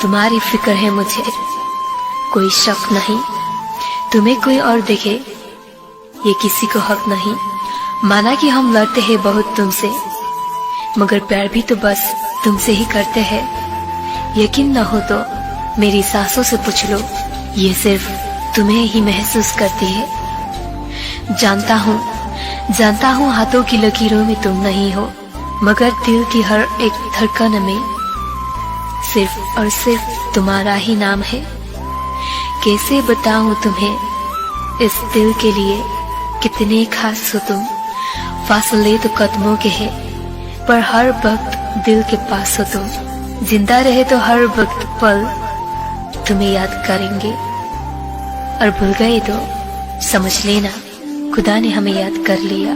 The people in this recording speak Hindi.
तुम्हारी फिक्र है मुझे, कोई शक नहीं। तुम्हें कोई और देखे ये किसी को हक नहीं। माना कि हम लड़ते हैं बहुत तुमसे, मगर प्यार भी तो बस तुमसे ही करते हैं। यकीन न हो तो मेरी सांसों से पूछ लो, ये सिर्फ तुम्हें ही महसूस करती है। जानता हूँ हाथों की लकीरों में तुम नहीं हो, मगर दिल की हर एक धड़कन में सिर्फ और सिर्फ तुम्हारा ही नाम है। कैसे बताऊं तुम्हें इस दिल के लिए कितने खास हो तुम। फासले तो कदमों के हैं, पर हर वक्त दिल के पास हो तुम। जिंदा रहे तो हर वक्त पल तुम्हें याद करेंगे, और भूल गए तो समझ लेना खुदा ने हमें याद कर लिया।